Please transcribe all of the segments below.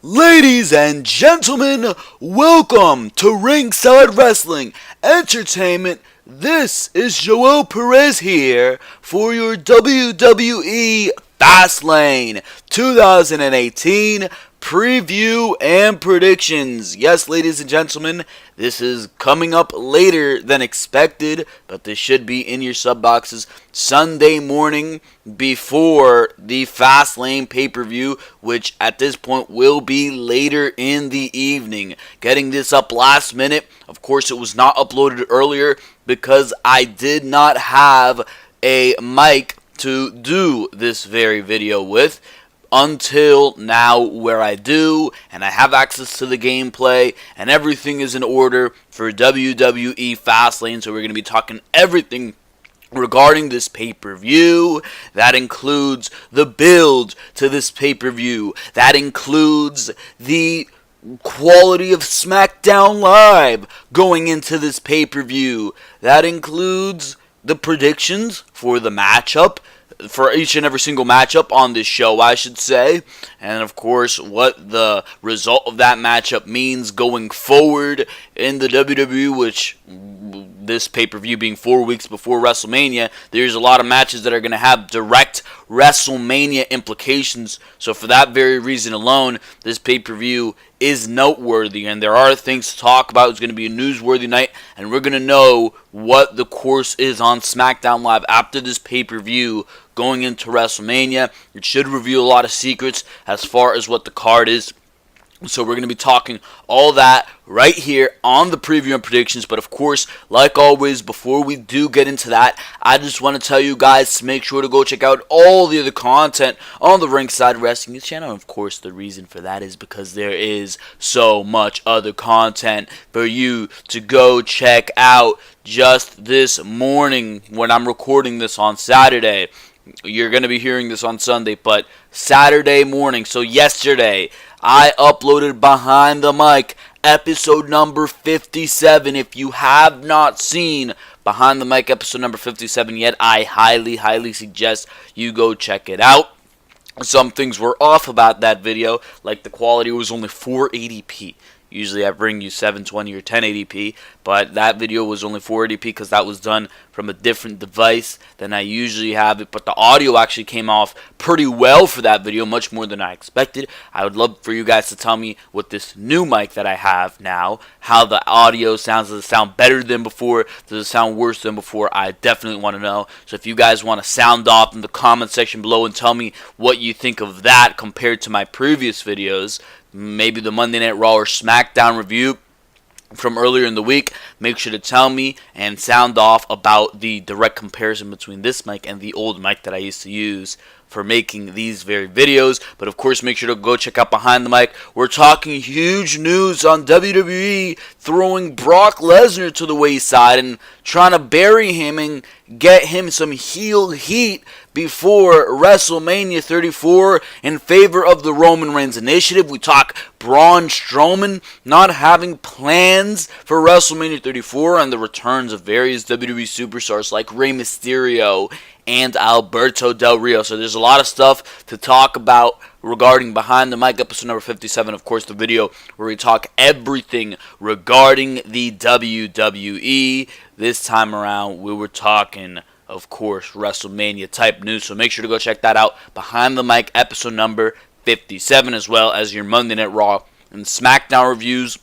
Ladies and gentlemen, welcome to Ringside Wrestling Entertainment. This is Joel Perez here for your WWE Fastlane 2018 preview and predictions. Yes, ladies and gentlemen, this is coming up later than expected, but this should be in your sub boxes Sunday morning before the Fastlane pay-per-view, which at this point will be later in the evening. Getting this up last minute. Of course, it was not uploaded earlier because I did not have a mic to do this very video with until now, where I do, and I have access to the gameplay, and everything is in order for WWE Fastlane. So we're going to be talking everything regarding this pay-per-view. That includes the build to this pay-per-view. That includes the quality of Smackdown Live going into this pay-per-view. That includes the predictions for the matchup, for each and every single matchup on this show, I should say. And of course, what the result of that matchup means going forward in the WWE, which this pay-per-view being 4 weeks before WrestleMania, there's a lot of matches that are going to have direct WrestleMania implications. So for that very reason alone, this pay-per-view is noteworthy, and there are things to talk about. It's going to be a newsworthy night, and we're going to know what the course is on SmackDown Live after this pay-per-view going into WrestleMania. It should reveal a lot of secrets as far as what the card is. So we're going to be talking all that right here on the preview and predictions. But of course, like always, before we do get into that, I just want to tell you guys to make sure to go check out all the other content on the Ringside Wrestling channel. And of course, the reason for that is because there is so much other content for you to go check out. Just this morning, when I'm recording this on Saturday, you're going to be hearing this on Sunday, but Saturday morning, so yesterday, I uploaded Behind the Mic, episode number 57. If you have not seen Behind the Mic, episode number 57 yet, I highly suggest you go check it out. Some things were off about that video, like the quality was only 480p. Usually I bring you 720 or 1080p, but that video was only 480p because that was done from a different device than I usually have it. But the audio actually came off pretty well for that video, much more than I expected. I would love for you guys to tell me with this new mic that I have now, how the audio sounds. Does it sound better than before? Does it sound worse than before? I definitely want to know. So if you guys want to sound off in the comment section below and tell me what you think of that compared to my previous videos, maybe the Monday Night Raw or Smackdown review from earlier in the week, make sure to tell me and sound off about the direct comparison between this mic and the old mic that I used to use for making these very videos. But of course, make sure to go check out Behind the Mic. We're talking huge news on WWE throwing Brock Lesnar to the wayside and trying to bury him and get him some heel heat before WrestleMania 34 in favor of the Roman Reigns initiative. We talk Braun Strowman not having plans for WrestleMania 34 and the returns of various WWE superstars like Rey Mysterio and Alberto Del Rio. So there's a lot of stuff to talk about regarding Behind the Mic, episode number 57. Of course, the video where we talk everything regarding the WWE. This time around, we were talking, of course, WrestleMania type news. So make sure to go check that out. Behind the Mic, episode number 57, as well as your Monday Night Raw and SmackDown reviews,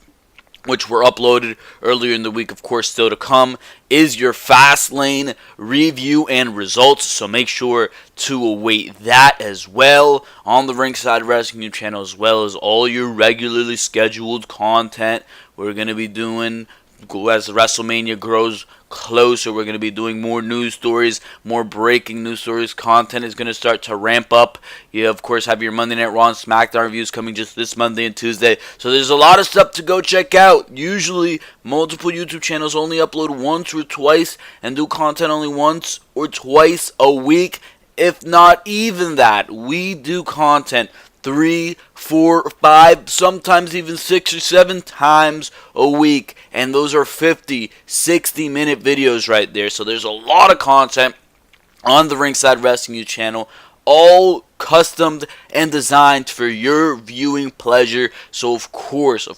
which were uploaded earlier in the week. Of course, still to come is your Fastlane review and results. So make sure to await that as well on the Ringside Wrestling channel, as well as all your regularly scheduled content we're going to be doing as WrestleMania grows closer. We're going to be doing more news stories, more breaking news stories. Content is going to start to ramp up. You, of course, have your Monday Night Raw and SmackDown reviews coming just this Monday and Tuesday. So there's a lot of stuff to go check out. Usually, multiple YouTube channels only upload once or twice and do content only once or twice a week, if not even that. We do content 3, 4, 5, sometimes even 6 or 7 times a week. And those are 50, 60-minute videos right there. So there's a lot of content on the Ringside Wrestling channel. All customed and designed for your viewing pleasure. So of course,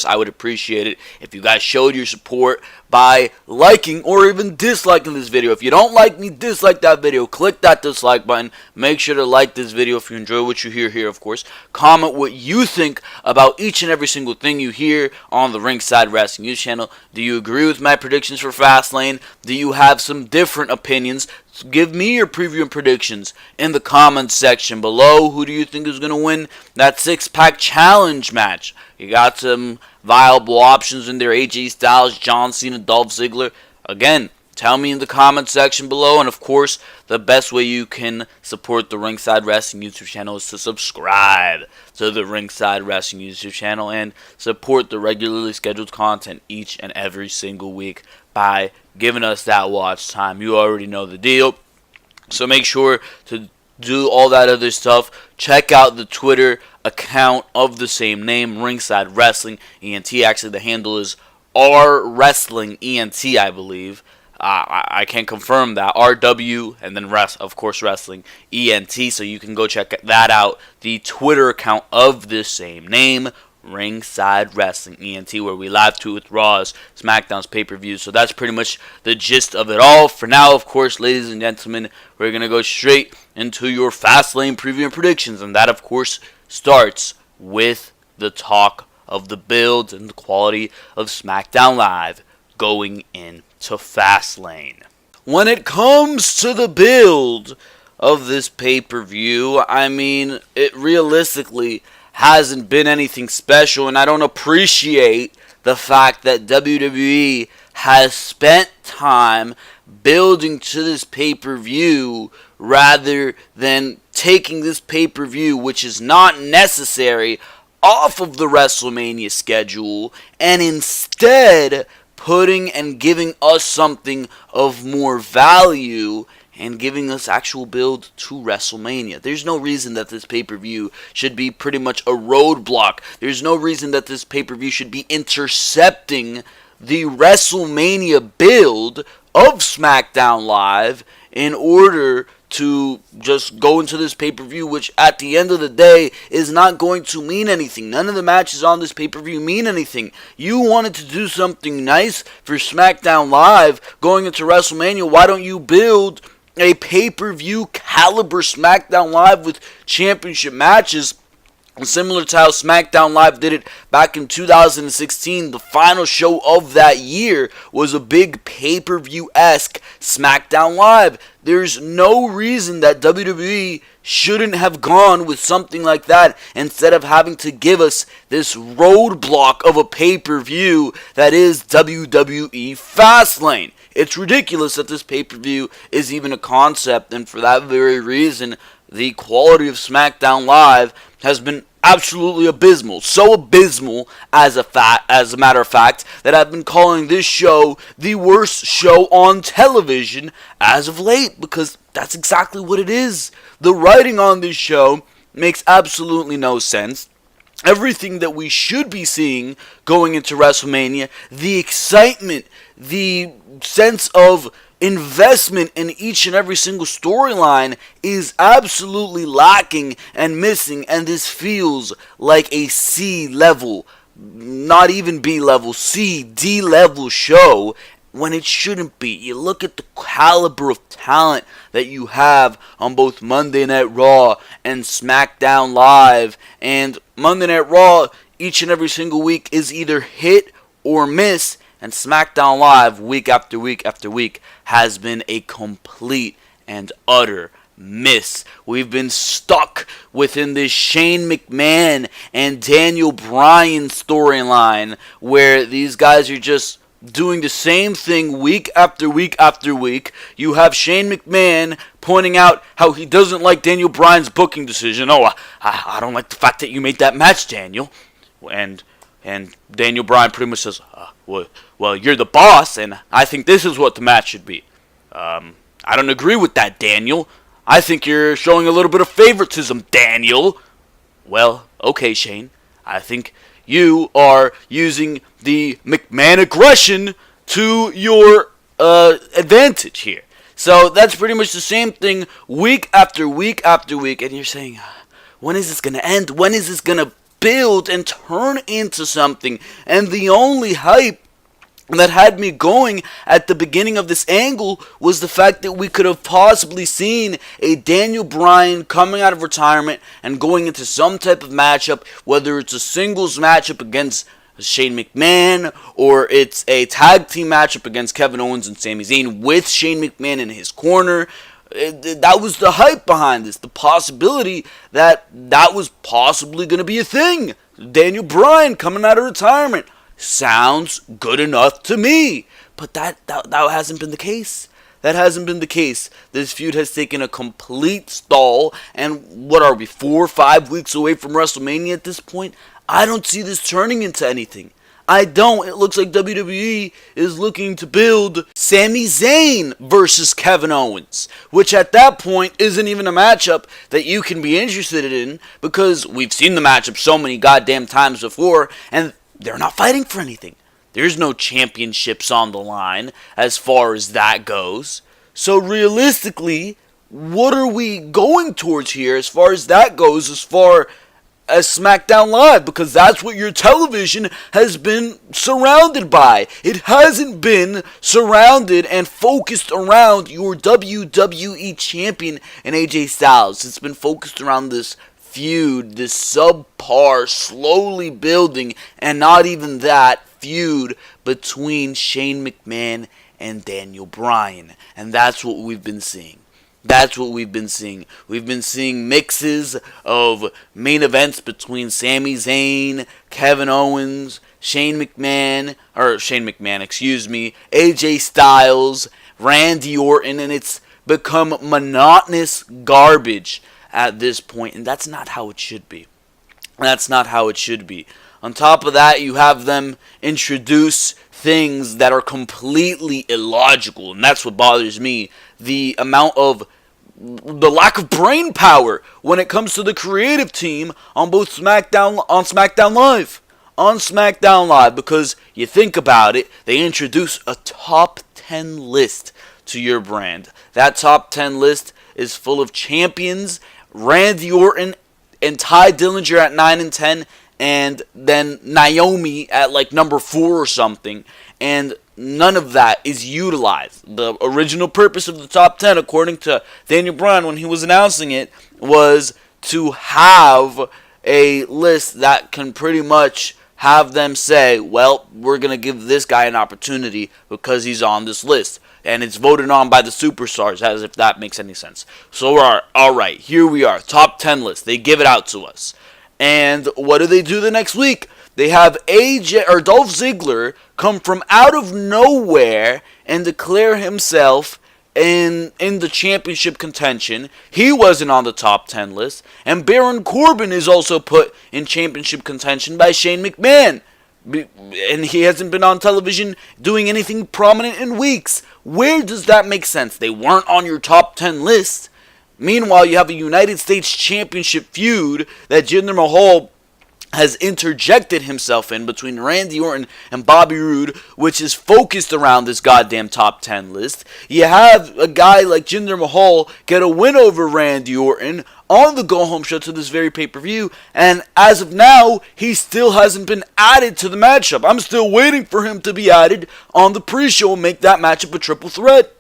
I would appreciate it if you guys showed your support by liking or even disliking this video. If you don't like me, dislike that video. Click that dislike button. Make sure to like this video if you enjoy what you hear here, of course. Comment what you think about each and every single thing you hear on the Ringside Wrestling News channel. Do you agree with my predictions for Fastlane? Do you have some different opinions? Give me your preview and predictions in the comments section below. Who do you think is going to win that six-pack challenge match? You got some viable options in there. AJ Styles, John Cena, Dolph Ziggler. Again, tell me in the comments section below. And of course, the best way you can support the Ringside Wrestling YouTube channel is to subscribe to the Ringside Wrestling YouTube channel and support the regularly scheduled content each and every single week by giving us that watch time. You already know the deal. So make sure to do all that other stuff. Check out the Twitter account of the same name, Ringside Wrestling ENT. Actually, the handle is RWrestling ENT, I believe. I can confirm that. RW and then of course Wrestling ENT. So you can go check that out. The Twitter account of the same name, Ringside Wrestling ENT, where we live tweet with Raws, Smackdowns, pay-per-views. So that's pretty much the gist of it all. For now, of course, ladies and gentlemen, we're going to go straight into your Fastlane preview and predictions. And that, of course, starts with the talk of the build and the quality of Smackdown Live going into Fastlane. When it comes to the build of this pay-per-view, I mean, it realistically hasn't been anything special, and I don't appreciate the fact that WWE has spent time building to this pay-per-view rather than taking this pay-per-view, which is not necessary, off of the WrestleMania schedule and instead putting and giving us something of more value and giving us actual build to WrestleMania. There's no reason that this pay-per-view should be pretty much a roadblock. There's no reason that this pay-per-view should be intercepting the WrestleMania build of SmackDown Live in order to just go into this pay-per-view, which at the end of the day is not going to mean anything. None of the matches on this pay-per-view mean anything. You wanted to do something nice for SmackDown Live going into WrestleMania. Why don't you build a pay-per-view caliber SmackDown Live with championship matches, similar to how SmackDown Live did it back in 2016? The final show of that year was a big pay-per-view-esque SmackDown Live. There's no reason that WWE shouldn't have gone with something like that instead of having to give us this roadblock of a pay-per-view that is WWE Fastlane. It's ridiculous that this pay-per-view is even a concept, and for that very reason, the quality of SmackDown Live has been absolutely abysmal. So abysmal, as a matter of fact, that I've been calling this show the worst show on television as of late, because that's exactly what it is. The writing on this show makes absolutely no sense. Everything that we should be seeing going into WrestleMania, the excitement, the sense of investment in each and every single storyline is absolutely lacking and missing, and this feels like a C level, not even B level, C, D level show when it shouldn't be. You look at the caliber of talent that you have on both Monday Night Raw and SmackDown Live, and Monday Night Raw each and every single week is either hit or miss, and SmackDown Live week after week after week has been a complete and utter miss. We've been stuck within this Shane McMahon and Daniel Bryan storyline where these guys are just doing the same thing week after week after week. You have Shane McMahon pointing out how he doesn't like Daniel Bryan's booking decision. Oh, I don't like the fact that you made that match, Daniel. And Daniel Bryan pretty much says, well, you're the boss, and I think this is what the match should be. I don't agree with that, Daniel. I think you're showing a little bit of favoritism, Daniel. Well, okay, Shane. I think you are using the McMahon aggression to your advantage here. So that's pretty much the same thing week after week after week. And you're saying, when is this going to end? When is this going to build and turn into something? And the only hype that had me going at the beginning of this angle was the fact that we could have possibly seen a Daniel Bryan coming out of retirement and going into some type of matchup, whether it's a singles matchup against Shane McMahon or it's a tag team matchup against Kevin Owens and Sami Zayn with Shane McMahon in his corner. That was the hype behind this, the possibility that was possibly going to be a thing. Daniel Bryan coming out of retirement. Sounds good enough to me. But that hasn't been the case. That hasn't been the case. This feud has taken a complete stall. And what are we, 4 or 5 weeks away from WrestleMania at this point? I don't see this turning into anything. I don't. It looks like WWE is looking to build Sami Zayn versus Kevin Owens, which at that point isn't even a matchup that you can be interested in, because we've seen the matchup so many goddamn times before, and they're not fighting for anything. There's no championships on the line as far as that goes. So realistically, what are we going towards here as far as that goes, as far as Smackdown Live? Because that's what your television has been surrounded by. It hasn't been surrounded and focused around your WWE champion and AJ Styles. It's been focused around this feud, this subpar, slowly building, and not even that, feud between Shane McMahon and Daniel Bryan. And that's what we've been seeing. That's what we've been seeing. We've been seeing mixes of main events between Sami Zayn, Kevin Owens, AJ Styles, Randy Orton, and it's become monotonous garbage at this point, and that's not how it should be. That's not how it should be. On top of that, you have them introduce things that are completely illogical, and that's what bothers me. The lack of brain power when it comes to the creative team on both SmackDown Live. On SmackDown Live, because you think about it, they introduce a top 10 list to your brand. That top 10 list is full of champions, Randy Orton and Ty Dillinger at 9 and 10, and then Naomi at like number 4 or something, and none of that is utilized. The original purpose of the top 10, according to Daniel Bryan when he was announcing it, was to have a list that can pretty much have them say, well, we're going to give this guy an opportunity because he's on this list. And it's voted on by the superstars, as if that makes any sense. So, alright, here we are, top 10 list. They give it out to us. And what do they do the next week? They have Dolph Ziggler come from out of nowhere and declare himself in the championship contention. He wasn't on the top 10 list. And Baron Corbin is also put in championship contention by Shane McMahon. And he hasn't been on television doing anything prominent in weeks. Where does that make sense? They weren't on your top 10 list. Meanwhile, you have a United States Championship feud that Jinder Mahal has interjected himself in between Randy Orton and Bobby Roode, which is focused around this goddamn top 10 list. You have a guy like Jinder Mahal get a win over Randy Orton on the go-home show to this very pay-per-view, and as of now, he still hasn't been added to the matchup. I'm still waiting for him to be added on the pre-show and make that matchup a triple threat.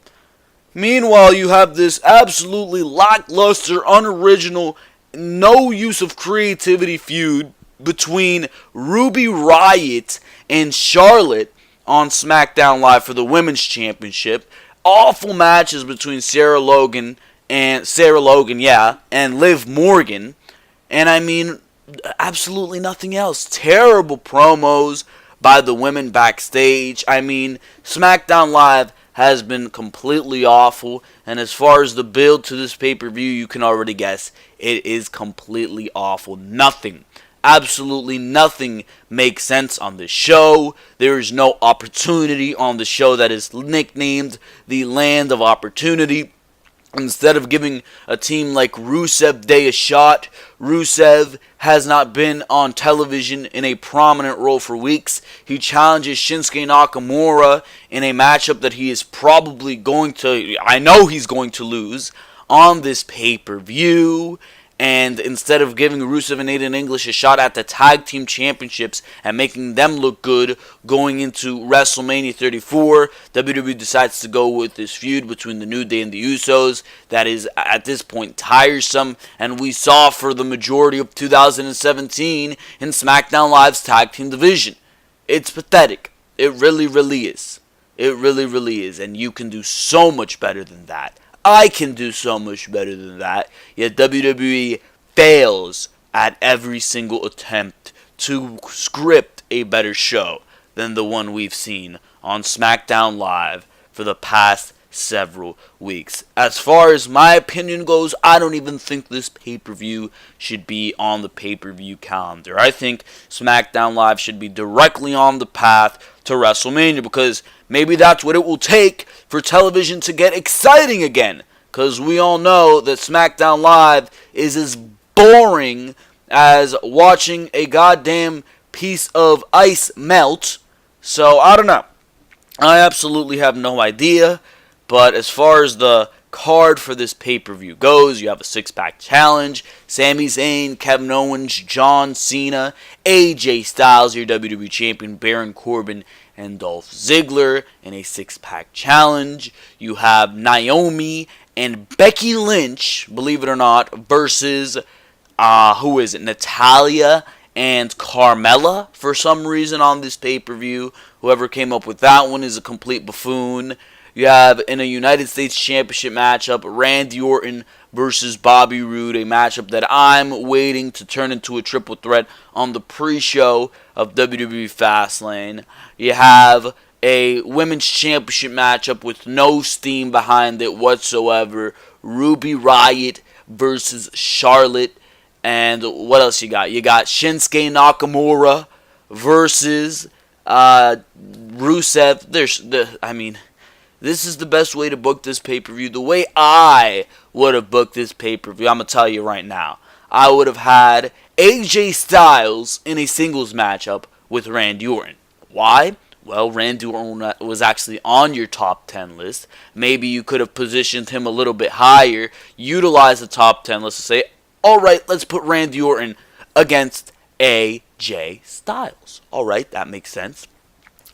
Meanwhile, you have this absolutely lackluster, unoriginal, no use of creativity feud between Ruby Riott and Charlotte on SmackDown Live for the Women's Championship. Awful matches between Sarah Logan, and Liv Morgan. And I mean, absolutely nothing else. Terrible promos by the women backstage. I mean, SmackDown Live has been completely awful. And as far as the build to this pay-per-view, you can already guess, it is completely awful. Nothing. Absolutely nothing makes sense on this show. There is no opportunity on the show that is nicknamed the Land of Opportunity. Instead of giving a team like Rusev Day a shot, Rusev has not been on television in a prominent role for weeks. He challenges Shinsuke Nakamura in a matchup that he is probably going to, I know he's going to lose on this pay-per-view. And instead of giving Rusev and Aiden English a shot at the tag team championships and making them look good going into WrestleMania 34, WWE decides to go with this feud between the New Day and the Usos that is at this point tiresome, and we saw for the majority of 2017 in SmackDown Live's tag team division. It's pathetic. It really, really is. It really, really is, and you can do so much better than that. I can do so much better than that, yet WWE fails at every single attempt to script a better show than the one we've seen on SmackDown Live for the past several weeks. As far as my opinion goes, I don't even think this pay-per-view should be on the pay-per-view calendar. I think SmackDown Live should be directly on the path to WrestleMania, because maybe that's what it will take for television to get exciting again. Because we all know that SmackDown Live is as boring as watching a goddamn piece of ice melt. So, I don't know. I absolutely have no idea. But as far as the card for this pay-per-view goes, you have a six-pack challenge. Sami Zayn, Kevin Owens, John Cena, AJ Styles, your WWE Champion, Baron Corbin, and Dolph Ziggler in a six-pack challenge. You have Naomi and Becky Lynch, believe it or not, versus, who is it? Natalya and Carmella for some reason on this pay-per-view. Whoever came up with that one is a complete buffoon. You have in a United States Championship matchup, Randy Orton versus Bobby Roode, a matchup that I'm waiting to turn into a triple threat on the pre-show of WWE Fastlane. You have a Women's Championship matchup with no steam behind it whatsoever, Ruby Riott versus Charlotte. And what else you got? You got Shinsuke Nakamura versus Rusev. This is the best way to book this pay-per-view. The way I would have booked this pay-per-view, I'm going to tell you right now. I would have had AJ Styles in a singles matchup with Randy Orton. Why? Well, Randy Orton was actually on your top 10 list. Maybe you could have positioned him a little bit higher, utilize the top 10 list to say, alright, let's put Randy Orton against AJ Styles. Alright, that makes sense.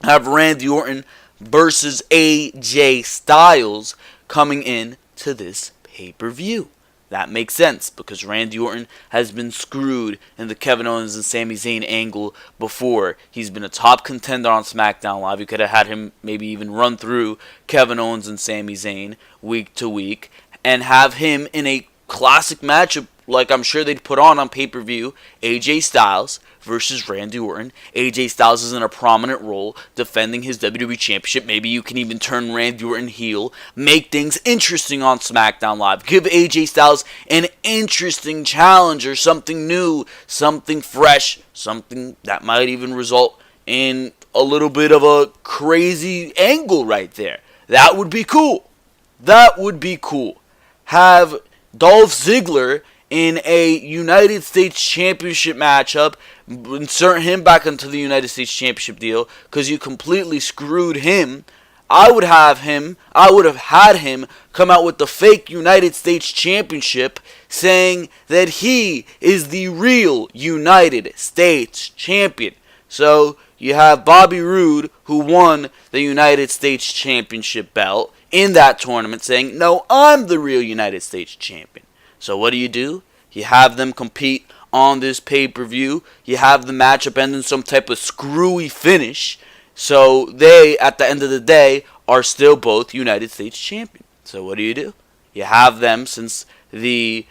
Have Randy Orton versus AJ Styles coming in to this pay-per-view. That makes sense because Randy Orton has been screwed in the Kevin Owens and Sami Zayn angle before. He's been a top contender on SmackDown Live. You could have had him maybe even run through Kevin Owens and Sami Zayn week to week and have him in a classic matchup like I'm sure they'd put on pay-per-view, AJ Styles versus Randy Orton. AJ Styles is in a prominent role defending his WWE Championship. Maybe you can even turn Randy Orton heel. Make things interesting on SmackDown Live. Give AJ Styles an interesting challenge or something new, something fresh, something that might even result in a little bit of a crazy angle right there. That would be cool. That would be cool. Have Dolph Ziggler in a United States Championship matchup, insert him back into the United States Championship deal because you completely screwed him. I would have had him come out with the fake United States Championship saying that he is the real United States Champion. So you have Bobby Roode, who won the United States Championship belt in that tournament, saying, no, I'm the real United States Champion. So what do? You have them compete on this pay-per-view. You have the matchup end in some type of screwy finish. So they, at the end of the day, are still both United States Champion. So what do? You have them, since the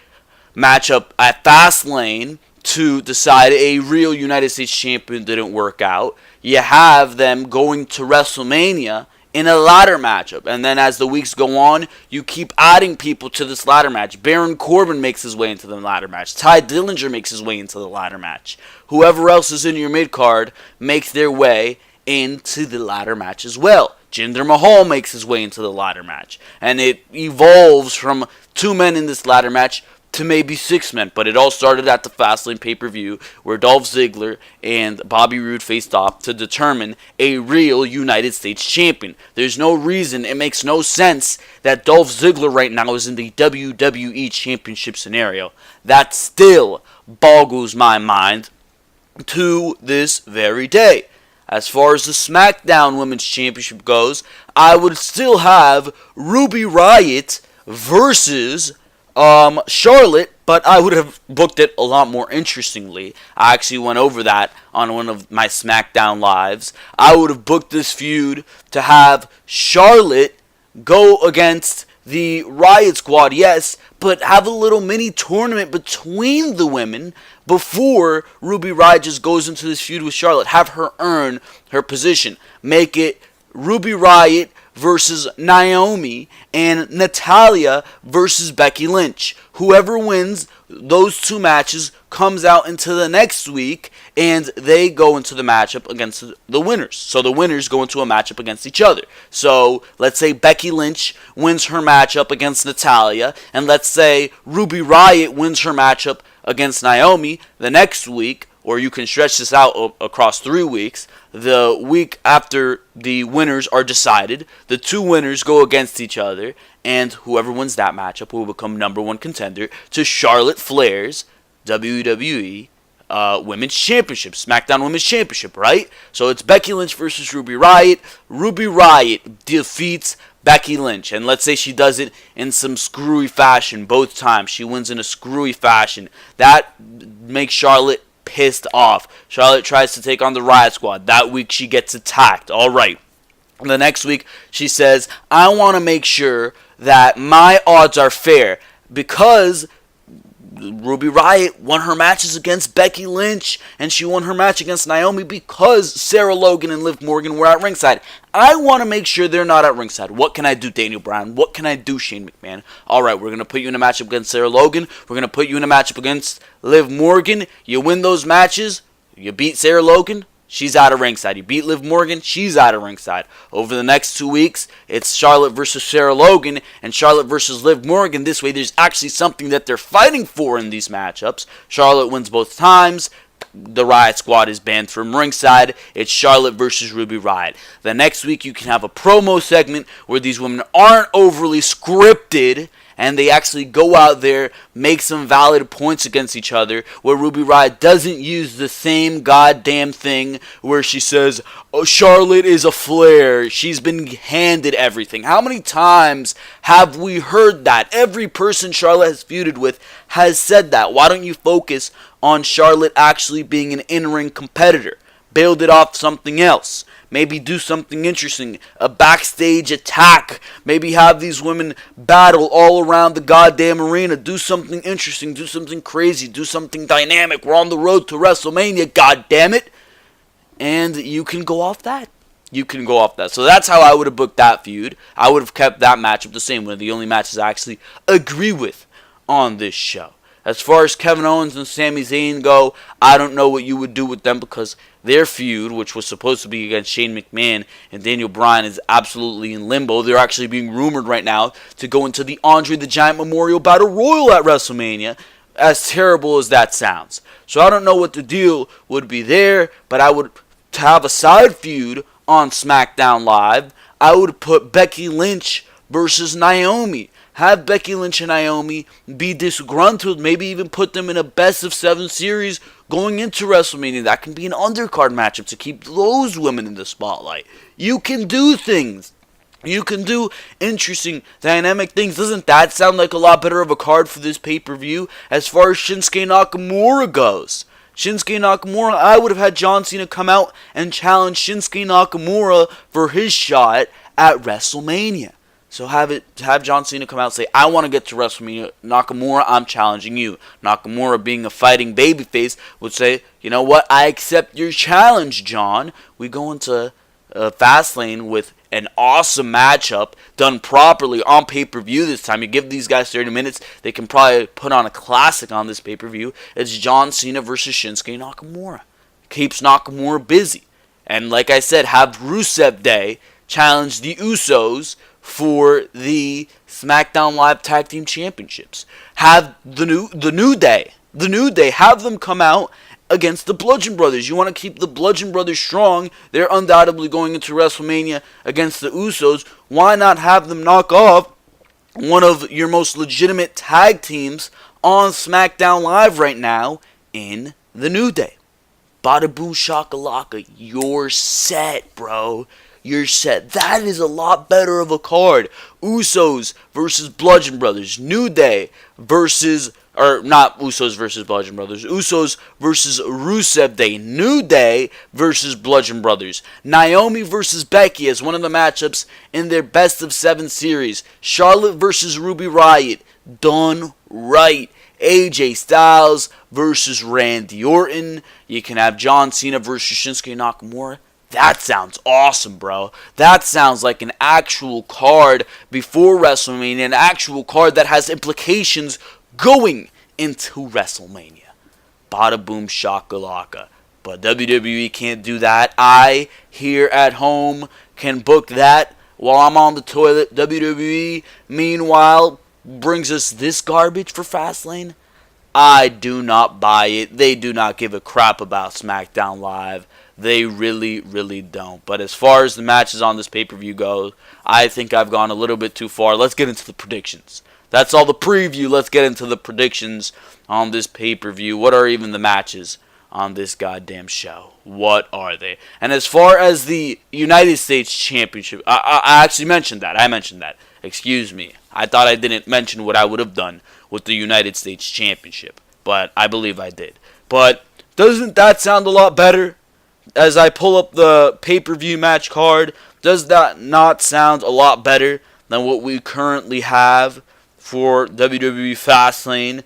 matchup at Fastlane to decide a real United States Champion didn't work out. You have them going to WrestleMania in a ladder matchup. And then as the weeks go on, you keep adding people to this ladder match. Baron Corbin makes his way into the ladder match. Ty Dillinger makes his way into the ladder match. Whoever else is in your mid-card makes their way into the ladder match as well. Jinder Mahal makes his way into the ladder match, and it evolves from 2 men in this ladder match to maybe 6 men, but it all started at the Fastlane pay-per-view where Dolph Ziggler and Bobby Roode faced off to determine a real United States champion. There's no reason, it makes no sense that Dolph Ziggler right now is in the WWE Championship scenario. That still boggles my mind to this very day. As far as the Smackdown Women's Championship goes, I would still have Ruby Riott versus Charlotte, but I would have booked it a lot more interestingly. I actually went over that on one of my SmackDown lives. I would have booked this feud to have Charlotte go against the Riott Squad, yes, but have a little mini tournament between the women before Ruby Riott just goes into this feud with Charlotte. Have her earn her position. Make it Ruby Riott versus Naomi and Natalya versus Becky Lynch. Whoever wins those 2 matches comes out into the next week and they go into the matchup against the winners. So the winners go into a matchup against each other. So let's say Becky Lynch wins her matchup against Natalya, and let's say Ruby Riott wins her matchup against Naomi the next week, or you can stretch this out across 3 weeks. The week after the winners are decided, the 2 winners go against each other, and whoever wins that matchup will become #1 contender to Charlotte Flair's WWE Women's Championship, SmackDown Women's Championship, right? So it's Becky Lynch versus Ruby Riott. Ruby Riott defeats Becky Lynch, and let's say she does it in some screwy fashion both times. She wins in a screwy fashion. That makes Charlotte pissed off. Charlotte tries to take on the Riott Squad. That week she gets attacked. Alright. The next week she says, I want to make sure that my odds are fair because Ruby Riott won her matches against Becky Lynch, and she won her match against Naomi because Sarah Logan and Liv Morgan were at ringside. I want to make sure they're not at ringside. What can I do, Daniel Bryan? What can I do, Shane McMahon? Alright, we're going to put you in a matchup against Sarah Logan. We're going to put you in a matchup against Liv Morgan. You win those matches. You beat Sarah Logan. She's out of ringside. You beat Liv Morgan, she's out of ringside. Over the next 2 weeks, it's Charlotte versus Sarah Logan and Charlotte versus Liv Morgan. This way, there's actually something that they're fighting for in these matchups. Charlotte wins both times. The Riott Squad is banned from ringside. It's Charlotte versus Ruby Riott. The next week, you can have a promo segment where these women aren't overly scripted, and they actually go out there, make some valid points against each other, where Ruby Riott doesn't use the same goddamn thing where she says, oh, Charlotte is a Flair, she's been handed everything. How many times have we heard that? Every person Charlotte has feuded with has said that. Why don't you focus on Charlotte actually being an in-ring competitor? Build it off something else. Maybe do something interesting. A backstage attack. Maybe have these women battle all around the goddamn arena. Do something interesting. Do something crazy. Do something dynamic. We're on the road to WrestleMania, goddammit. And you can go off that. You can go off that. So that's how I would have booked that feud. I would have kept that matchup the same. One of the only matches I actually agree with on this show. As far as Kevin Owens and Sami Zayn go, I don't know what you would do with them because their feud, which was supposed to be against Shane McMahon and Daniel Bryan, is absolutely in limbo. They're actually being rumored right now to go into the Andre the Giant Memorial Battle Royal at WrestleMania, as terrible as that sounds. So I don't know what the deal would be there, but I would have a side feud on SmackDown Live. I would put Becky Lynch versus Naomi. Have Becky Lynch and Naomi be disgruntled, maybe even put them in a best-of-7 series going into WrestleMania. That can be an undercard matchup to keep those women in the spotlight. You can do things. You can do interesting, dynamic things. Doesn't that sound like a lot better of a card for this pay-per-view as far as Shinsuke Nakamura goes? Shinsuke Nakamura, I would have had John Cena come out and challenge Shinsuke Nakamura for his shot at WrestleMania. So have John Cena come out and say, I want to get to WrestleMania. Nakamura, I'm challenging you. Nakamura, being a fighting babyface, would say, you know what? I accept your challenge, John. We go into Fastlane with an awesome matchup done properly on pay-per-view this time. You give these guys 30 minutes, they can probably put on a classic on this pay-per-view. It's John Cena versus Shinsuke Nakamura. Keeps Nakamura busy. And like I said, have Rusev Day challenge the Usos for the SmackDown Live Tag Team Championships. Have the New Day, have them come out against the Bludgeon Brothers. You want to keep the Bludgeon Brothers strong. They're undoubtedly going into WrestleMania against the Usos. Why not have them knock off one of your most legitimate tag teams on SmackDown Live right now in the New Day? Bada boom shakalaka, you're set, bro. You're set. That is a lot better of a card. Usos versus Bludgeon Brothers. New Day versus, or not Usos versus Bludgeon Brothers. Usos versus Rusev Day. New Day versus Bludgeon Brothers. Naomi versus Becky as one of the matchups in their Best of 7 series. Charlotte versus Ruby Riott. Done right. AJ Styles versus Randy Orton. You can have John Cena versus Shinsuke Nakamura. That sounds awesome, bro. That sounds like an actual card before WrestleMania. An actual card that has implications going into WrestleMania. Bada boom shakalaka. But WWE can't do that. I, here at home, can book that while I'm on the toilet. WWE, meanwhile, brings us this garbage for Fastlane. I do not buy it. They do not give a crap about SmackDown Live. They really, really don't. But as far as the matches on this pay-per-view go, I think I've gone a little bit too far. Let's get into the predictions. That's all the preview. Let's get into the predictions on this pay-per-view. What are even the matches on this goddamn show? What are they? And as far as the United States Championship, I actually mentioned that. Excuse me. I thought I didn't mention what I would have done with the United States Championship. But I believe I did. But doesn't that sound a lot better? As I pull up the pay-per-view match card, does that not sound a lot better than what we currently have for WWE Fastlane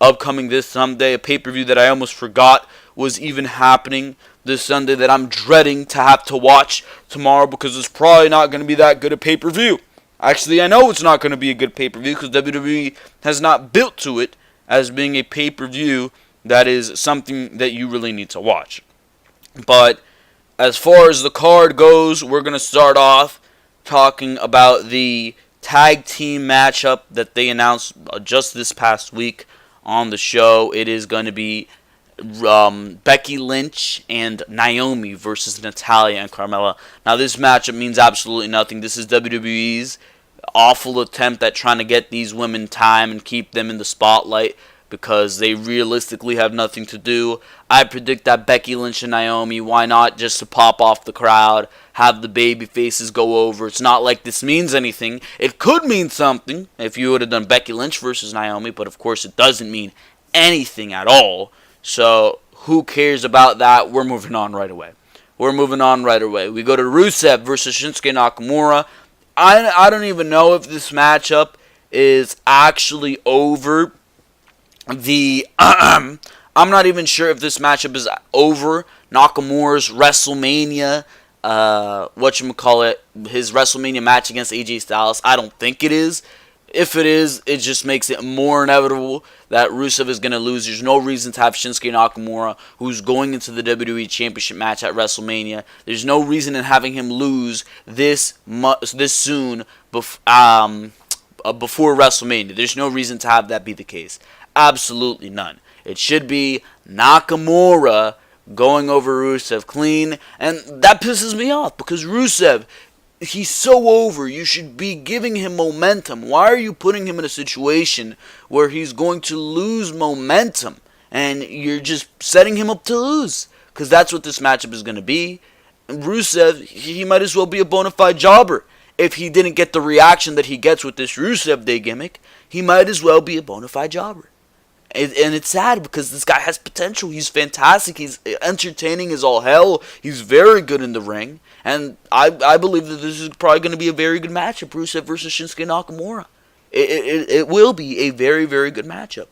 upcoming this Sunday? A pay-per-view that I almost forgot was even happening this Sunday, that I'm dreading to have to watch tomorrow because it's probably not going to be that good a pay-per-view. Actually, I know it's not going to be a good pay-per-view because WWE has not built to it as being a pay-per-view that is something that you really need to watch. But as far as the card goes, we're going to start off talking about the tag team matchup that they announced just this past week on the show. It is going to be Becky Lynch and Naomi versus Natalya and Carmella. Now, this matchup means absolutely nothing. This is WWE's awful attempt at trying to get these women time and keep them in the spotlight, because they realistically have nothing to do. I predict that Becky Lynch and Naomi, why not just to pop off the crowd, have the baby faces go over. It's not like this means anything. It could mean something if you would have done Becky Lynch versus Naomi, but of course it doesn't mean anything at all. So who cares about that? We're moving on right away. We go to Rusev versus Shinsuke Nakamura. I don't even know if this matchup is actually over. I'm not even sure if this matchup is over Nakamura's WrestleMania, his WrestleMania match against AJ Styles. I don't think it is. If it is, it just makes it more inevitable that Rusev is going to lose. There's no reason to have Shinsuke Nakamura, who's going into the WWE Championship match at WrestleMania. There's no reason in having him lose this soon before WrestleMania. There's no reason to have that be the case. Absolutely none. It should be Nakamura going over Rusev clean, and that pisses me off because Rusev, he's so over. You should be giving him momentum. Why are you putting him in a situation where he's going to lose momentum and you're just setting him up to lose? Because that's what this matchup is going to be. And Rusev, he might as well be a bona fide jobber. If he didn't get the reaction that he gets with this Rusev Day gimmick, he might as well be a bona fide jobber. And it's sad because this guy has potential. He's fantastic. He's entertaining as all hell. He's very good in the ring. And I believe that this is probably going to be a very good matchup, Rusev versus Shinsuke Nakamura. It will be a very, very good matchup.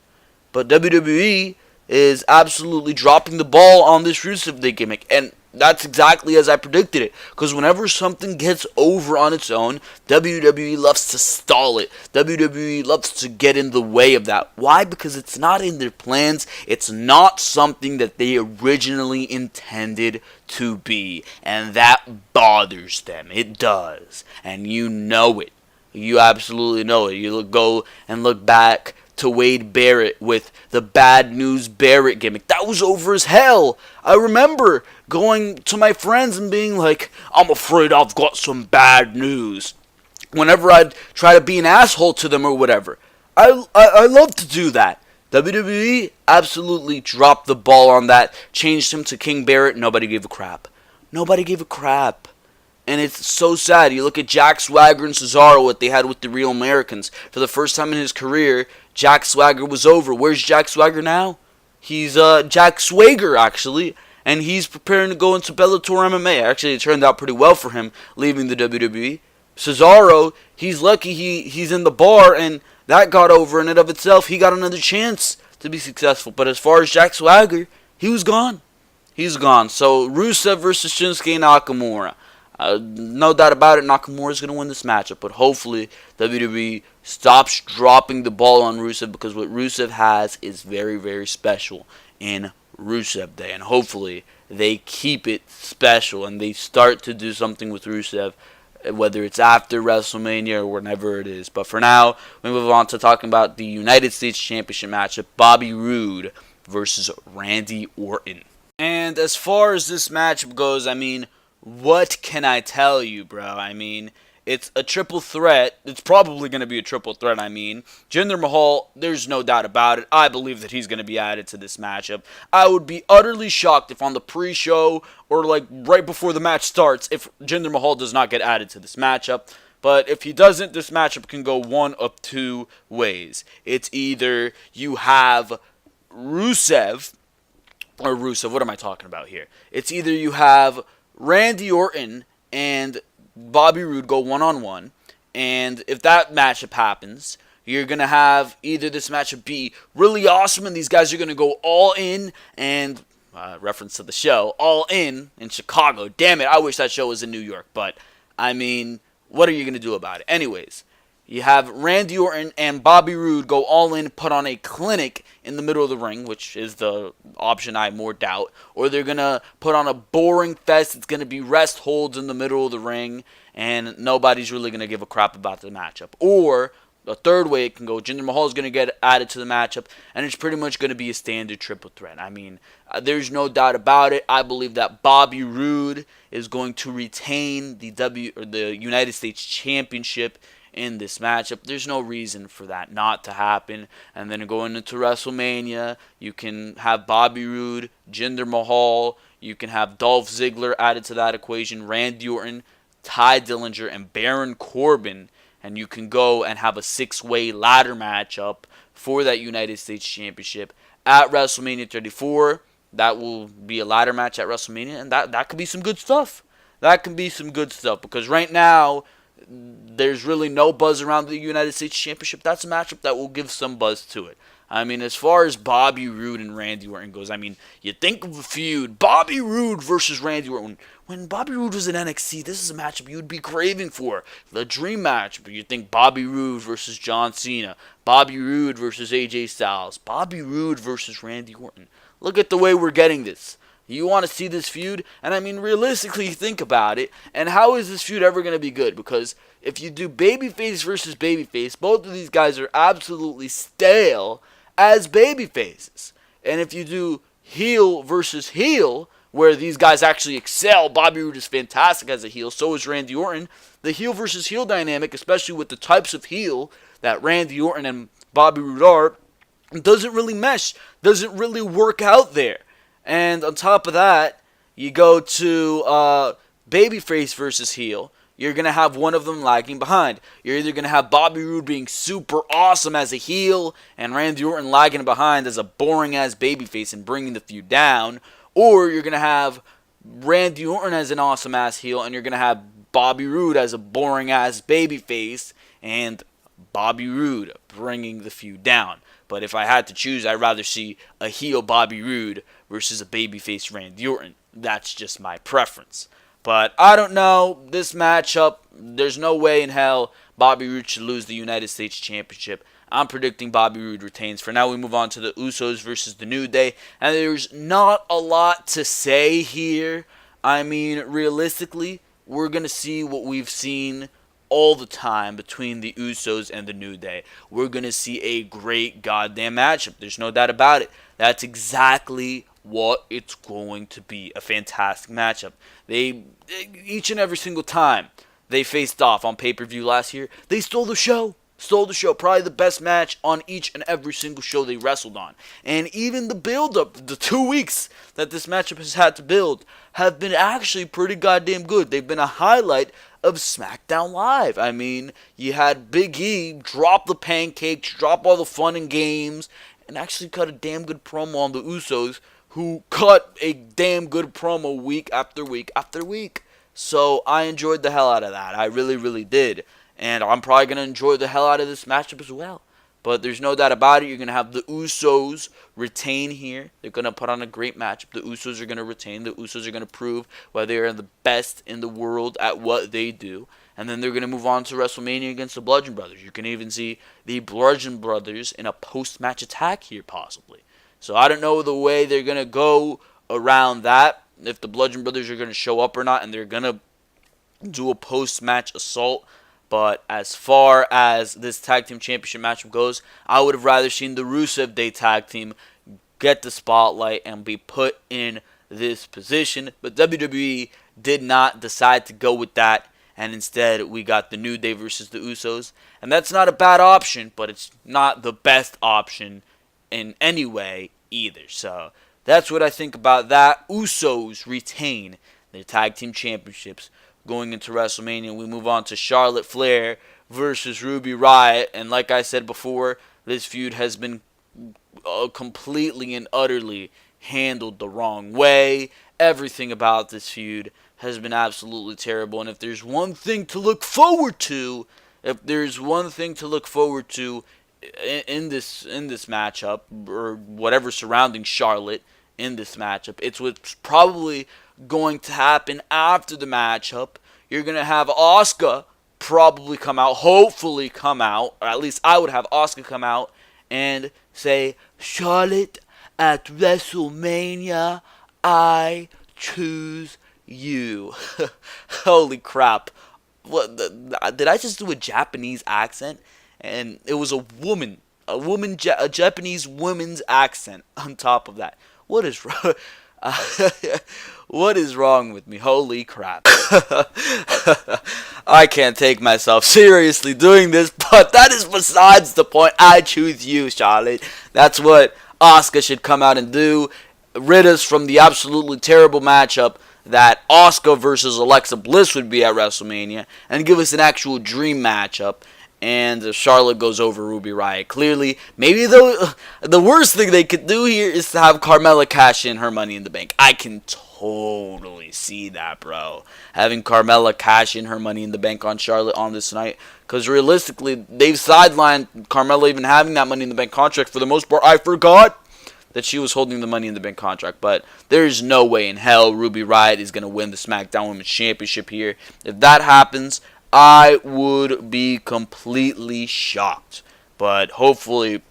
But WWE is absolutely dropping the ball on this Rusev Day gimmick. And that's exactly as I predicted it. Because whenever something gets over on its own, WWE loves to stall it. WWE loves to get in the way of that. Why? Because it's not in their plans. It's not something that they originally intended to be. And that bothers them. It does. And you know it. You absolutely know it. You go and look back to Wade Barrett with the Bad News Barrett gimmick. That was over as hell. I remember going to my friends and being like, I'm afraid I've got some bad news. Whenever I'd try to be an asshole to them or whatever. I love to do that. WWE absolutely dropped the ball on that. Changed him to King Barrett. Nobody gave a crap. Nobody gave a crap. And it's so sad. You look at Jack Swagger and Cesaro, what they had with the Real Americans. For the first time in his career, Jack Swagger was over. Where's Jack Swagger now? He's Jack Swagger, actually. And he's preparing to go into Bellator MMA. Actually, it turned out pretty well for him, leaving the WWE. Cesaro, he's lucky he's in the bar, and that got over in and of itself. He got another chance to be successful. But as far as Jack Swagger, he was gone. He's gone. So, Rusev versus Shinsuke Nakamura. No doubt about it, Nakamura is going to win this matchup, but hopefully WWE stops dropping the ball on Rusev, because what Rusev has is very, very special in Rusev Day, and hopefully they keep it special and they start to do something with Rusev, whether it's after WrestleMania or whenever it is. But for now, we move on to talking about the United States Championship matchup, Bobby Roode versus Randy Orton. And as far as this matchup goes, I mean, what can I tell you, bro? I mean, it's a triple threat. It's probably going to be a triple threat, I mean. Jinder Mahal, there's no doubt about it. I believe that he's going to be added to this matchup. I would be utterly shocked if on the pre-show or like right before the match starts, if Jinder Mahal does not get added to this matchup. But if he doesn't, this matchup can go one of two ways. It's either you have Rusev, what am I talking about here? It's either you have Randy Orton and Bobby Roode go one-on-one, and if that matchup happens, you're going to have either this matchup be really awesome and these guys are going to go all in, and reference to the show, all in Chicago. Damn it, I wish that show was in New York, but I mean, what are you going to do about it? Anyways, you have Randy Orton and Bobby Roode go all in, put on a clinic in the middle of the ring, which is the option I more doubt. Or they're going to put on a boring fest. It's going to be rest holds in the middle of the ring, and nobody's really going to give a crap about the matchup. Or the third way it can go, Jinder Mahal is going to get added to the matchup, and it's pretty much going to be a standard triple threat. I mean, there's no doubt about it. I believe that Bobby Roode is going to retain the United States Championship in this matchup. There's no reason for that not to happen. And then going into WrestleMania, you can have Bobby Roode, Jinder Mahal, you can have Dolph Ziggler added to that equation, Randy Orton, Ty Dillinger, and Baron Corbin, and you can go and have a 6-way ladder matchup for that United States Championship at WrestleMania 34. That will be a ladder match at WrestleMania, and that could be some good stuff. That can be some good stuff, because right now, there's really no buzz around the United States Championship. That's a matchup that will give some buzz to it. I mean, as far as Bobby Roode and Randy Orton goes, I mean, you think of a feud, Bobby Roode versus Randy Orton. When Bobby Roode was in NXT, this is a matchup you would be craving for. The dream match. But you think Bobby Roode versus John Cena, Bobby Roode versus AJ Styles, Bobby Roode versus Randy Orton. Look at the way we're getting this. You want to see this feud? And I mean, realistically, think about it. And how is this feud ever going to be good? Because if you do babyface versus babyface, both of these guys are absolutely stale as babyfaces. And if you do heel versus heel, where these guys actually excel, Bobby Roode is fantastic as a heel, so is Randy Orton. The heel versus heel dynamic, especially with the types of heel that Randy Orton and Bobby Roode are, doesn't really mesh, doesn't really work out there. And on top of that, you go to babyface versus heel. You're going to have one of them lagging behind. You're either going to have Bobby Roode being super awesome as a heel and Randy Orton lagging behind as a boring-ass babyface and bringing the feud down. Or you're going to have Randy Orton as an awesome-ass heel and you're going to have Bobby Roode as a boring-ass babyface and Bobby Roode bringing the feud down. But if I had to choose, I'd rather see a heel Bobby Roode versus a babyface Randy Orton. That's just my preference. But I don't know. This matchup, there's no way in hell Bobby Roode should lose the United States Championship. I'm predicting Bobby Roode retains. For now, we move on to the Usos versus the New Day. And there's not a lot to say here. I mean, realistically, we're going to see what we've seen all the time between the Usos and the New Day. We're going to see a great goddamn matchup. There's no doubt about it. That's exactly what it's going to be. A fantastic matchup. They, each and every single time they faced off on pay-per-view last year, they stole the show. Probably the best match on each and every single show they wrestled on. And even the build-up, the 2 weeks that this matchup has had to build, have been actually pretty goddamn good. They've been a highlight of Smackdown Live. I mean, you had Big E drop the pancakes, drop all the fun and games, and actually cut a damn good promo on the Usos, who cut a damn good promo week after week after week. So I enjoyed the hell out of that. I really, really did. And I'm probably going to enjoy the hell out of this matchup as well. But there's no doubt about it. You're going to have the Usos retain here. They're going to put on a great matchup. The Usos are going to retain. The Usos are going to prove why they are the best in the world at what they do. And then they're going to move on to WrestleMania against the Bludgeon Brothers. You can even see the Bludgeon Brothers in a post-match attack here possibly. So I don't know the way they're going to go around that. If the Bludgeon Brothers are going to show up or not. And they're going to do a post-match assault. But as far as this tag team championship matchup goes, I would have rather seen the Rusev Day tag team get the spotlight and be put in this position. But WWE did not decide to go with that. And instead, we got the New Day versus the Usos. And that's not a bad option, but it's not the best option in any way either. So that's what I think about that. Usos retain their tag team championships. Going into WrestleMania, we move on to Charlotte Flair versus Ruby Riott. And like I said before, this feud has been completely and utterly handled the wrong way. Everything about this feud has been absolutely terrible. And if there's one thing to look forward to, in this matchup, or whatever surrounding Charlotte in this matchup, it's what's probably going to happen after the matchup. You're going to have Asuka probably come out, hopefully come out, or at least I would have Asuka come out and say, Charlotte, at WrestleMania, I choose you. Holy crap. Did I just do a Japanese accent? And it was a Japanese woman's accent on top of that. What is wrong? What is wrong with me? Holy crap. I can't take myself seriously doing this, but that is besides the point. I choose you, Charlotte. That's what Asuka should come out and do. Rid us from the absolutely terrible matchup that Asuka versus Alexa Bliss would be at WrestleMania, and give us an actual dream matchup. And Charlotte goes over Ruby Riott. Clearly, maybe the worst thing they could do here is to have Carmella cash in her Money in the Bank. I can totally see that, bro. Having Carmella cash in her Money in the Bank on Charlotte on this night. Because realistically, they've sidelined Carmella even having that Money in the Bank contract for the most part. I forgot that she was holding the Money in the Bank contract. But there's no way in hell Ruby Riott is going to win the SmackDown Women's Championship here. If that happens, I would be completely shocked. But hopefully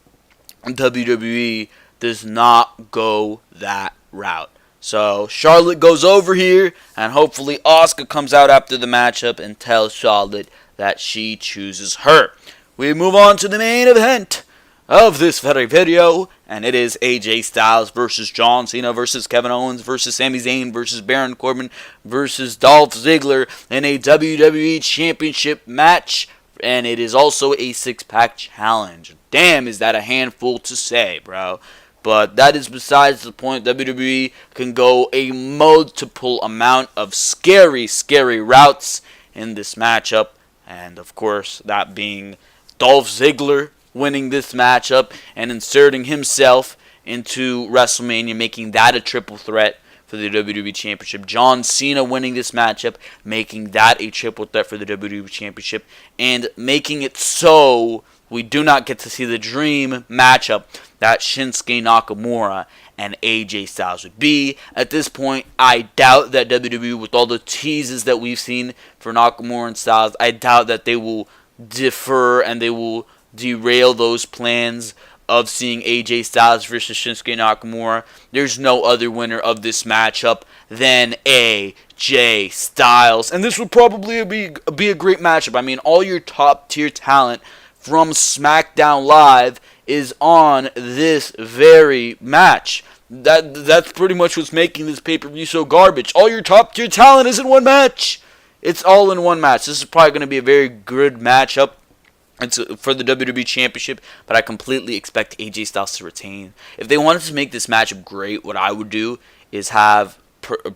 WWE does not go that route. So Charlotte goes over here, and hopefully Asuka comes out after the matchup and tells Charlotte that she chooses her. We move on to the main event of this very video, and it is AJ Styles versus John Cena versus Kevin Owens versus Sami Zayn versus Baron Corbin versus Dolph Ziggler in a WWE Championship match, and it is also a six-pack challenge. Damn, is that a handful to say, bro. But that is besides the point. WWE can go a multiple amount of scary, scary routes in this matchup, and of course, that being Dolph Ziggler winning this matchup and inserting himself into WrestleMania, making that a triple threat for the WWE Championship. John Cena winning this matchup, making that a triple threat for the WWE Championship, and making it so We do not get to see the dream matchup that Shinsuke Nakamura and AJ Styles would be. At this point, I doubt that WWE, with all the teases that we've seen for Nakamura and Styles, I doubt that they will defer and they will derail those plans of seeing AJ Styles versus Shinsuke Nakamura. There's no other winner of this matchup than AJ Styles. And this would probably be a great matchup. I mean, all your top tier talent from Smackdown Live is on this very match. That's pretty much what's making this pay-per-view so garbage. All your top tier talent is in one match. It's all in one match. This is probably going to be a very good matchup. It's for the WWE Championship, but I completely expect AJ Styles to retain. If they wanted to make this matchup great, what I would do is have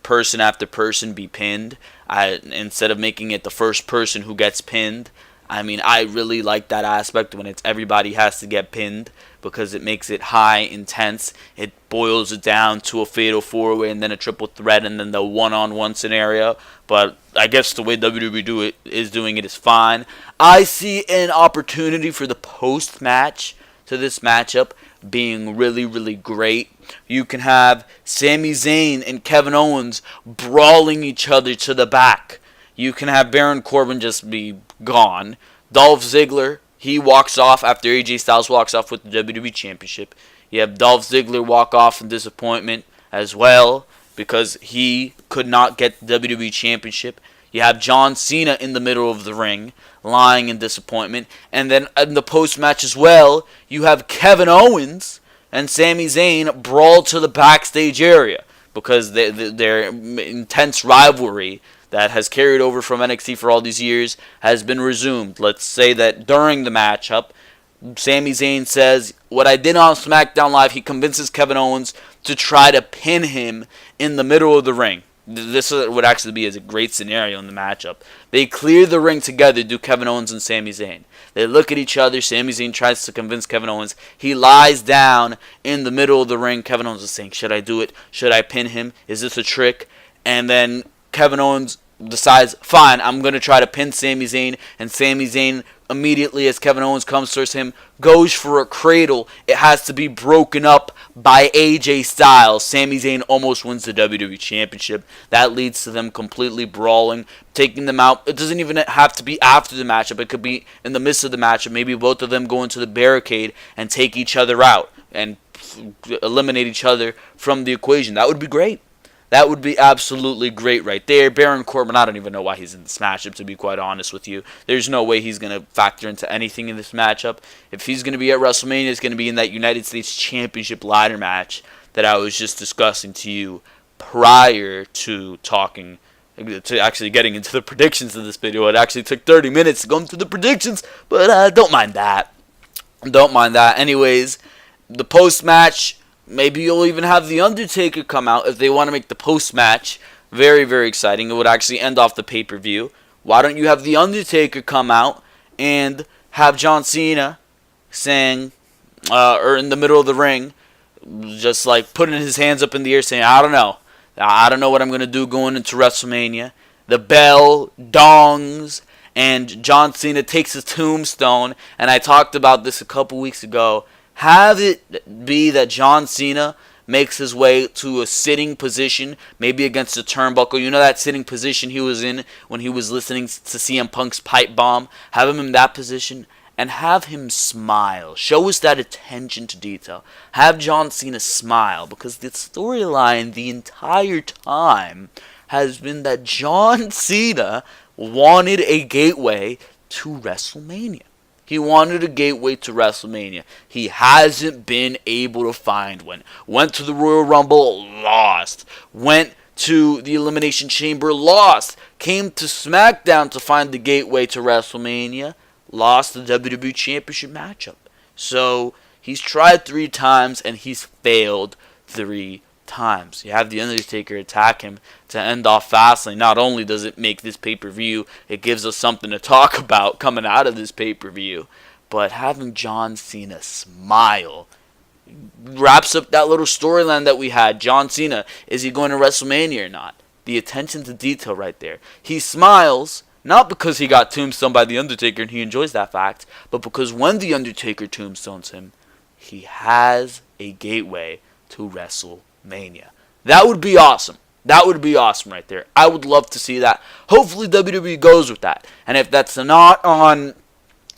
person after person be pinned. Instead of making it the first person who gets pinned. I mean, I really like that aspect when it's everybody has to get pinned because it makes it high intense. It boils it down to a fatal four-way and then a triple threat and then the one-on-one scenario. But I guess the way WWE is doing it is fine. I see an opportunity for the post-match to this matchup being really, really great. You can have Sami Zayn and Kevin Owens brawling each other to the back. You can have Baron Corbin just be gone. Dolph Ziggler, he walks off after AJ Styles walks off with the WWE Championship. You have Dolph Ziggler walk off in disappointment as well because he could not get the WWE Championship. You have John Cena in the middle of the ring, lying in disappointment. And then in the post-match as well, you have Kevin Owens and Sami Zayn brawl to the backstage area because their intense rivalry that has carried over from NXT for all these years has been resumed. Let's say that during the matchup, Sami Zayn says, what I did on SmackDown Live, he convinces Kevin Owens to try to pin him in the middle of the ring. This would actually be a great scenario in the matchup. They clear the ring together, do Kevin Owens and Sami Zayn. They look at each other. Sami Zayn tries to convince Kevin Owens. He lies down in the middle of the ring. Kevin Owens is saying, should I do it? Should I pin him? Is this a trick? And then Kevin Owens decides, fine, I'm going to try to pin Sami Zayn. And Sami Zayn, immediately as Kevin Owens comes towards him, goes for a cradle. It has to be broken up by AJ Styles. Sami Zayn almost wins the WWE Championship. That leads to them completely brawling, taking them out. It doesn't even have to be after the matchup. It could be in the midst of the matchup. Maybe both of them go into the barricade and take each other out and eliminate each other from the equation. That would be great. That would be absolutely great right there. Baron Corbin, I don't even know why he's in this matchup, to be quite honest with you. There's no way he's going to factor into anything in this matchup. If he's going to be at WrestleMania, it's going to be in that United States Championship ladder match that I was just discussing to you prior to actually getting into the predictions of this video. It actually took 30 minutes to go into the predictions, but don't mind that. Don't mind that. Anyways, the post-match, maybe you'll even have The Undertaker come out if they want to make the post-match very, very exciting. It would actually end off the pay-per-view. Why don't you have The Undertaker come out and have John Cena saying, or in the middle of the ring, just like putting his hands up in the air saying, I don't know. I don't know what I'm going to do going into WrestleMania. The bell dongs and John Cena takes his tombstone. And I talked about this a couple weeks ago. Have it be that John Cena makes his way to a sitting position, maybe against a turnbuckle. You know that sitting position he was in when he was listening to CM Punk's pipe bomb? Have him in that position and have him smile. Show us that attention to detail. Have John Cena smile, because the storyline the entire time has been that John Cena wanted a gateway to WrestleMania. He wanted a gateway to WrestleMania. He hasn't been able to find one. Went to the Royal Rumble, lost. Went to the Elimination Chamber, lost. Came to Smackdown to find the gateway to WrestleMania, lost the WWE Championship matchup. So he's tried 3 times and he's failed 3 times. You have The Undertaker attack him to end off Fastlane. Not only does it make this pay-per-view, it gives us something to talk about coming out of this pay-per-view, but having John Cena smile wraps up that little storyline that we had. John Cena, is he going to WrestleMania or not? The attention to detail right there. He smiles, Not because he got tombstoned by The Undertaker and he enjoys that fact, but because when The Undertaker tombstones him, he has a gateway to WrestleMania. That would be awesome. That would be awesome right there. I would love to see that. Hopefully WWE goes with that. And if that's not on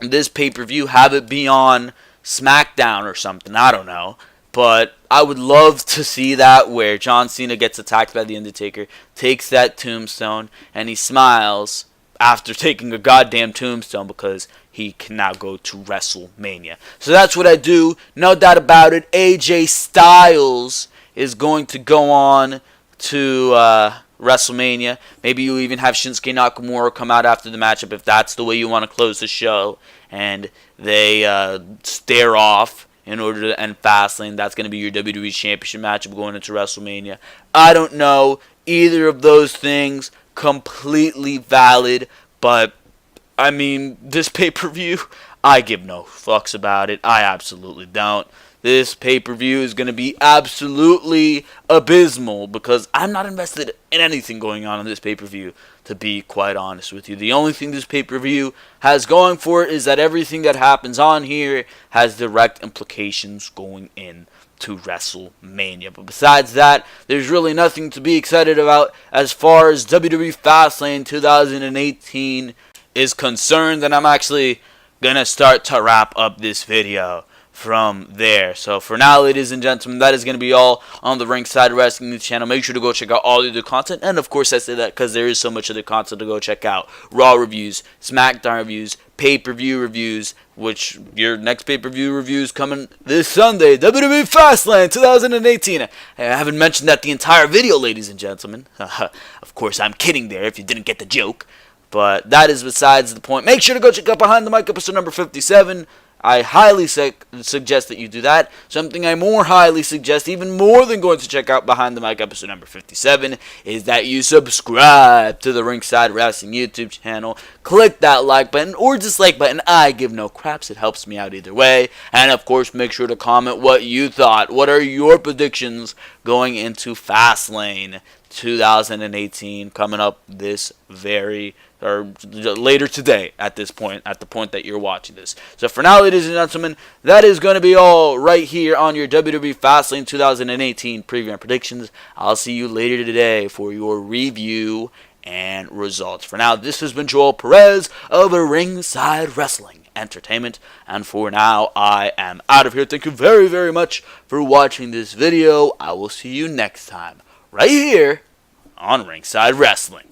this pay-per-view, have it be on Smackdown or something. I don't know. But I would love to see that where John Cena gets attacked by The Undertaker, takes that tombstone, and he smiles after taking a goddamn tombstone because he can now go to WrestleMania. So that's what I do. No doubt about it. AJ Styles is going to go on to WrestleMania. Maybe you even have Shinsuke Nakamura come out after the matchup if that's the way you want to close the show. And they stare off in order to end Fastlane. That's going to be your WWE Championship matchup going into WrestleMania. I don't know. Either of those things completely valid. But, I mean, this pay-per-view, I give no fucks about it. I absolutely don't. This pay-per-view is going to be absolutely abysmal because I'm not invested in anything going on in this pay-per-view, to be quite honest with you. The only thing this pay-per-view has going for it is that everything that happens on here has direct implications going in to WrestleMania. But besides that, there's really nothing to be excited about as far as WWE Fastlane 2018 is concerned, and I'm actually going to start to wrap up this video from there. So for now, ladies and gentlemen, that is going to be all on the Ringside Wrestling News channel. Make sure to go check out all the other content, and of course I say that because there is so much other content to go check out. Raw reviews, Smackdown reviews, pay-per-view reviews, which your next pay-per-view review is coming this Sunday, WWE Fastlane 2018. I haven't mentioned that the entire video, ladies and gentlemen. Of course, I'm kidding there if you didn't get the joke. But that is besides the point. Make sure to go check out Behind the Mic episode number 57. I highly suggest that you do that. Something I more highly suggest, even more than going to check out Behind the Mic episode number 57, is that you subscribe to the Ringside Wrestling YouTube channel. Click that like button or dislike button. I give no craps. It helps me out either way. And of course, make sure to comment what you thought. What are your predictions going into Fastlane 2018 coming up this or later today at the point that you're watching this. So for now, ladies and gentlemen, that is going to be all right here on your WWE Fastlane 2018 preview and predictions. I'll see you later today for your review and results. For now, this has been Joel Perez of Ringside Wrestling Entertainment, and for now, I am out of here. Thank you very, very much for watching this video. I will see you next time, right here on Ringside Wrestling.